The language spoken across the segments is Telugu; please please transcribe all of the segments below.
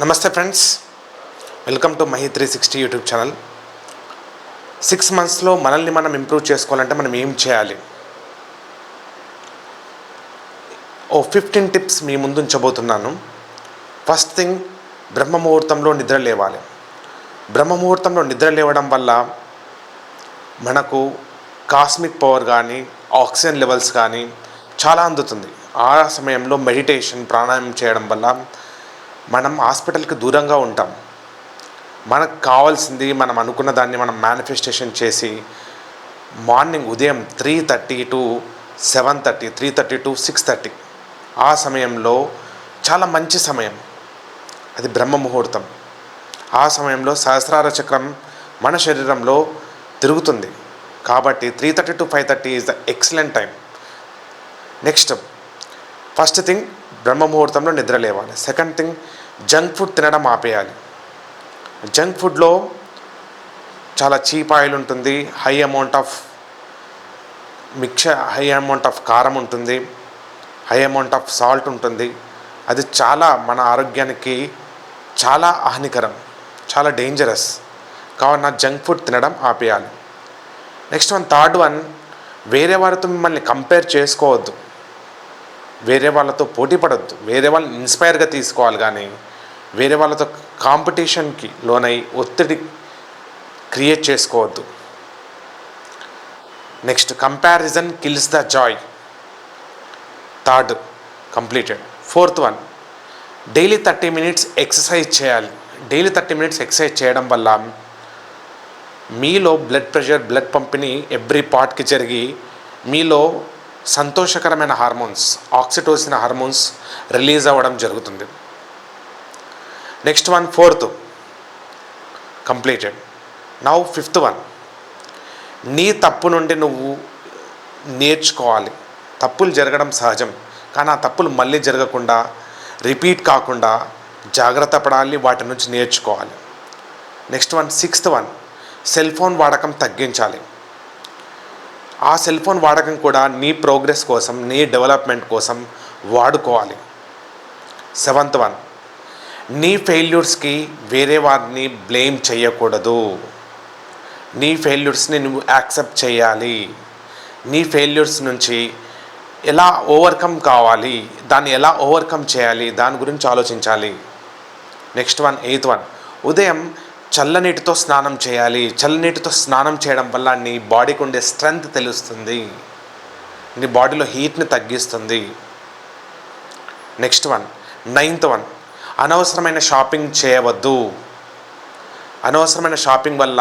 నమస్తే friends, welcome to Mahi 360 YouTube channel. 6 మంత్స్లో మనల్ని మనం ఇంప్రూవ్ చేసుకోవాలంటే మనం ఏం చేయాలి? 15 టిప్స్ మీ ముందు ఉంచబోతున్నాను. ఫస్ట్ థింగ్, బ్రహ్మముహూర్తంలో నిద్ర లేవాలి. బ్రహ్మముహూర్తంలో నిద్ర లేవడం వల్ల మనకు కాస్మిక్ పవర్ కానీ ఆక్సిజన్ లెవెల్స్ కానీ చాలా అందుతుంది. ఆ సమయంలో మెడిటేషన్ ప్రాణాయామం చేయడం వల్ల మనం హాస్పిటల్కి దూరంగా ఉంటాం. మనకు కావాల్సింది మనం అనుకున్న దాన్ని మనం మేనిఫెస్టేషన్ చేసి మార్నింగ్ ఉదయం 3:30 to 7:30, 3:30 to 6:30 ఆ సమయంలో చాలా మంచి సమయం. అది బ్రహ్మ ముహూర్తం. ఆ సమయంలో సహస్రార చక్రం మన శరీరంలో తిరుగుతుంది. కాబట్టి 3:30 to 5:30 is the excellent time. Next, first thing, బ్రహ్మ ముహూర్తంలో నిద్ర లేవాలి. సెకండ్ థింగ్, జంక్ ఫుడ్ తినడం ఆపేయాలి. జంక్ ఫుడ్లో చాలా చీప్ ఆయిల్ ఉంటుంది, హై అమౌంట్ ఆఫ్ కారం ఉంటుంది, హై అమౌంట్ ఆఫ్ సాల్ట్ ఉంటుంది. అది చాలా మన ఆరోగ్యానికి చాలా హానికరం, చాలా డేంజరస్. కావున జంక్ ఫుడ్ తినడం ఆపేయాలి. నెక్స్ట్ థర్డ్ వన్, వేరే వారితో మిమ్మల్ని కంపేర్ చేసుకోవద్దు. వేరే వాళ్ళతో పోటీ పడద్దు. వేరే వాళ్ళని ఇన్స్పైర్గా తీసుకోవాలి, కానీ వేరే వాళ్ళతో కాంపిటీషన్కి లోనై ఒత్తిడి క్రియేట్ చేసుకోవద్దు. Next, comparison kills the Joy. Third completed. Fourth one, daily 30 minutes exercise చేయాలి. డైలీ 30 minutes ఎక్సర్సైజ్ చేయడం వల్ల మీలో బ్లడ్ ప్రెషర్, బ్లడ్ పంపిణీ ఎవ్రీ పార్ట్కి జరిగి మీలో సంతోషకరమైన హార్మోన్స్, ఆక్సిటోసిన్ హార్మోన్స్ రిలీజ్ అవ్వడం జరుగుతుంది. Next one, fourth completed. Now fifth one, నీ తప్పు నుండి నువ్వు నేర్చుకోవాలి. తప్పులు జరగడం సహజం, కానీ ఆ తప్పులు మళ్ళీ జరగకుండా, రిపీట్ కాకుండా జాగ్రత్త పడాలి, వాటి నుంచి నేర్చుకోవాలి. Next one, sixth one, cell phone వాడకం తగ్గించాలి. ఆ సెల్ ఫోన్ వాడకం కూడా నీ ప్రోగ్రెస్ కోసం, నీ డెవలప్మెంట్ కోసం వాడుకోవాలి. సెవెంత్ వన్, నీ ఫెయిల్యూర్స్కి వేరే వారిని బ్లేమ్ చేయకూడదు. నీ ఫెయిల్యూర్స్ని నువ్వు యాక్సెప్ట్ చేయాలి. నీ ఫెయిల్యూర్స్ నుంచి ఎలా ఓవర్కమ్ కావాలి, దాన్ని ఎలా ఓవర్కమ్ చేయాలి, దాని గురించి ఆలోచించాలి. నెక్స్ట్ వన్, ఎయిత్ వన్, ఉదయం చల్లనీటితో స్నానం చేయాలి. చల్లనీటితో స్నానం చేయడం వల్ల నీ బాడీకి ఉండే స్ట్రెంగ్త్ తెలుస్తుంది, నీ బాడీలో హీట్ని తగ్గిస్తుంది. నెక్స్ట్ వన్, నైన్త్ వన్, అనవసరమైన షాపింగ్ చేయవద్దు. అనవసరమైన షాపింగ్ వల్ల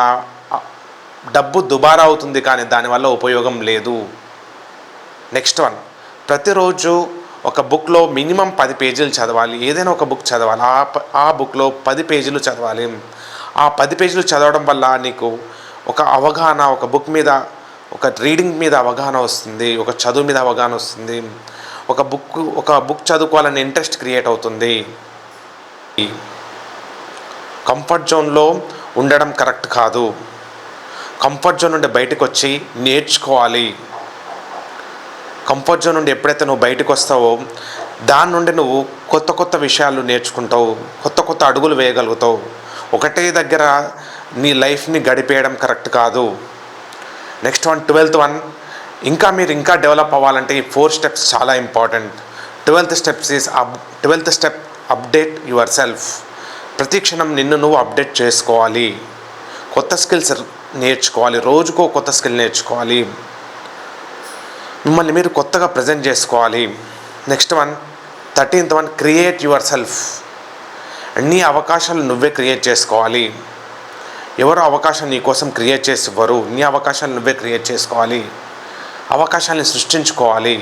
డబ్బు దుబారా అవుతుంది, కానీ దానివల్ల ఉపయోగం లేదు. నెక్స్ట్ వన్, ప్రతిరోజు ఒక బుక్లో మినిమం 10 పేజీలు చదవాలి. ఏదైనా ఒక బుక్ చదవాలి. ఆ బుక్లో 10 పేజీలు చదవాలి. ఆ 10 పేజీలు చదవడం వల్ల నీకు ఒక అవగాహన, ఒక బుక్ మీద, ఒక రీడింగ్ మీద అవగాహన వస్తుంది, ఒక చదువు మీద అవగాహన వస్తుంది. ఒక బుక్ చదువుకోవాలనే ఇంట్రెస్ట్ క్రియేట్ అవుతుంది. కంఫర్ట్ జోన్లో ఉండడం కరెక్ట్ కాదు. కంఫర్ట్ జోన్ నుండి బయటకు వచ్చి నేర్చుకోవాలి. కంఫర్ట్ జోన్ నుండి ఎప్పుడైతే నువ్వు బయటకు వస్తావో, దాని నుండి నువ్వు కొత్త విషయాలు నేర్చుకుంటావు, కొత్త అడుగులు వేయగలుగుతావు. ఒకటే దగ్గర నీ లైఫ్ని గడిపేయడం కరెక్ట్ కాదు. నెక్స్ట్ వన్, 12th వన్, మీరు ఇంకా డెవలప్ అవ్వాలంటే ఈ 4 steps చాలా important. 12th step, update your self. ప్రతి క్షణం నిన్ను నువ్వు అప్డేట్ చేసుకోవాలి. కొత్త స్కిల్స్ నేర్చుకోవాలి. రోజుకో కొత్త స్కిల్ నేర్చుకోవాలి. మిమ్మల్ని మీరు కొత్తగా ప్రజెంట్ చేసుకోవాలి. Next one, 13th one, create your self. నీ అవకాశాలు నువ్వే క్రియేట్ చేసుకోవాలి. ఎవరో అవకాశం నీ కోసం క్రియేట్ చేసి ఇవ్వరు. నీ అవకాశాలు నువ్వే క్రియేట్ చేసుకోవాలి. అవకాశాన్ని సృష్టించుకోవాలి.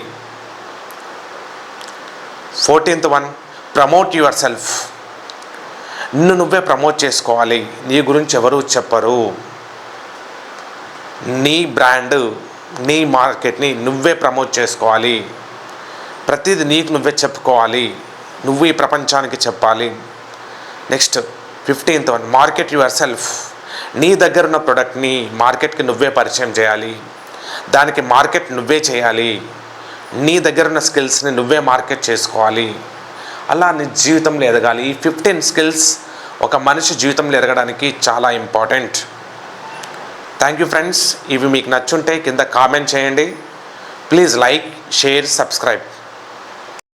14th one, promote your self. నిన్ను నువ్వే ప్రమోట్ చేసుకోవాలి. నీ గురించి ఎవరు చెప్పరు. నీ బ్రాండ్, నీ మార్కెట్ని నువ్వే ప్రమోట్ చేసుకోవాలి. ప్రతిదీ నీకు నువ్వే చెప్పుకోవాలి. నువ్వు ఈ ప్రపంచానికి చెప్పాలి. Next 15th one, market your self. నీ దగ్గర ఉన్న ప్రోడక్ట్ని మార్కెట్కి నువ్వే పరిచయం చేయాలి. దానికి మార్కెట్ నువ్వే చేయాలి. నీ దగ్గర ఉన్న స్కిల్స్ని నువ్వే మార్కెట్ చేసుకోవాలి. అలా నీ జీవితంలో ఎదగాలి. ఈ 15 స్కిల్స్ ఒక మనిషి జీవితంలో ఎదగడానికి చాలా ఇంపార్టెంట్. Thank you friends. ఇవి మీకు నచ్చుంటే కింద కామెంట్ చేయండి. Please like, share, subscribe.